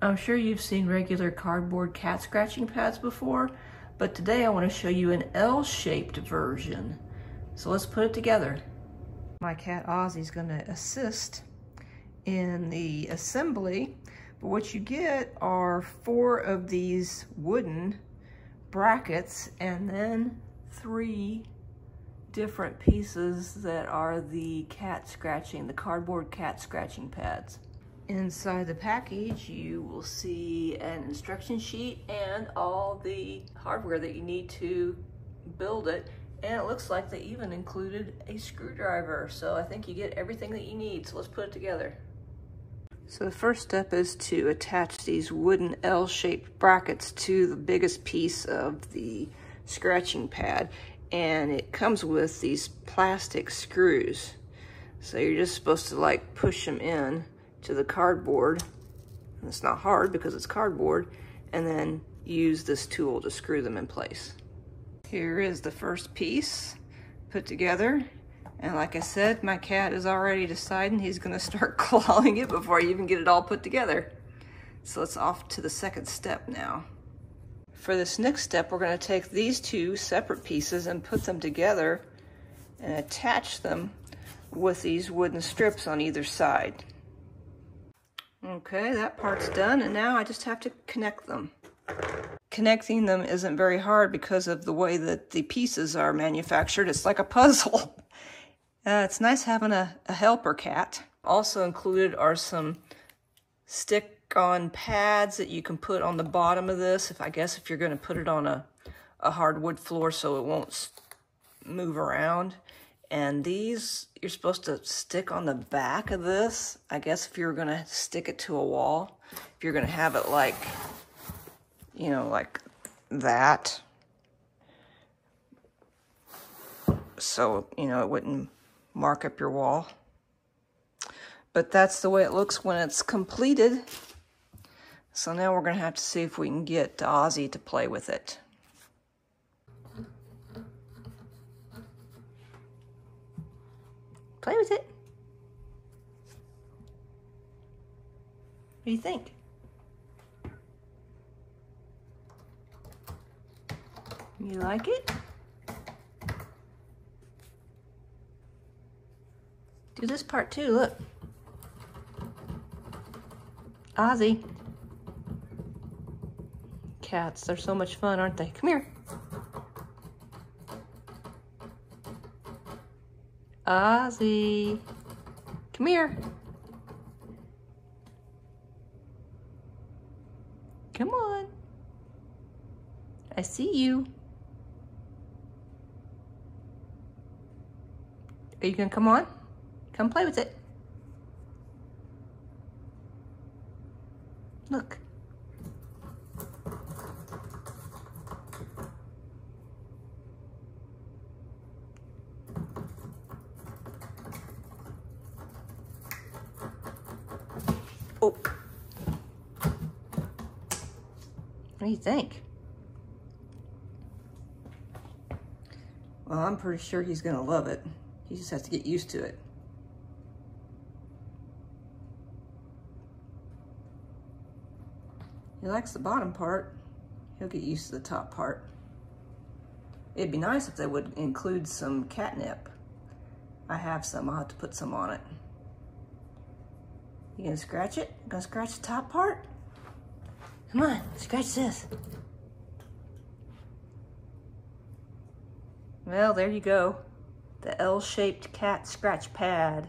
I'm sure you've seen regular cardboard cat scratching pads before, but today I want to show you an L-shaped version. So let's put it together. My cat Ozzy's going to assist in the assembly, but what you get are 4 of these wooden brackets and then 3 different pieces that are the cardboard cat scratching pads. Inside the package, you will see an instruction sheet and all the hardware that you need to build it. And it looks like they even included a screwdriver. So I think you get everything that you need. So let's put it together. So the first step is to attach these wooden L-shaped brackets to the biggest piece of the scratching pad. And it comes with these plastic screws. So you're just supposed to like push them in to the cardboard. And it's not hard because it's cardboard. And then use this tool to screw them in place. Here is the first piece put together. And like I said, my cat is already deciding he's gonna start clawing it before you even get it all put together. So it's off to the second step now. For this next step, we're gonna take these 2 separate pieces and put them together and attach them with these wooden strips on either side. Okay, that part's done, and now I just have to connect them. Connecting them isn't very hard because of the way that the pieces are manufactured. It's like a puzzle. It's nice having a helper cat. Also included are some stick-on pads that you can put on the bottom of this, I guess if you're going to put it on a hardwood floor so it won't move around. And these, you're supposed to stick on the back of this, I guess if you're going to stick it to a wall. If you're going to have it like, you know, like that. So, you know, it wouldn't mark up your wall. But that's the way it looks when it's completed. So now we're going to have to see if we can get Ozzy to play with it. Play with it. What do you think? You like it? Do this part too, look. Ozzy. Cats, they're so much fun, aren't they? Come here. Ozzy. Come here. Come on. I see you. Are you gonna come on? Come play with it. Look. Oh. What do you think? Well, I'm pretty sure he's gonna love it. He just has to get used to it. He likes the bottom part. He'll get used to the top part. It'd be nice if they would include some catnip. I have some, I'll have to put some on it. You gonna scratch it? You gonna scratch the top part? Come on, scratch this. Well, there you go. The L-shaped cat scratch pad.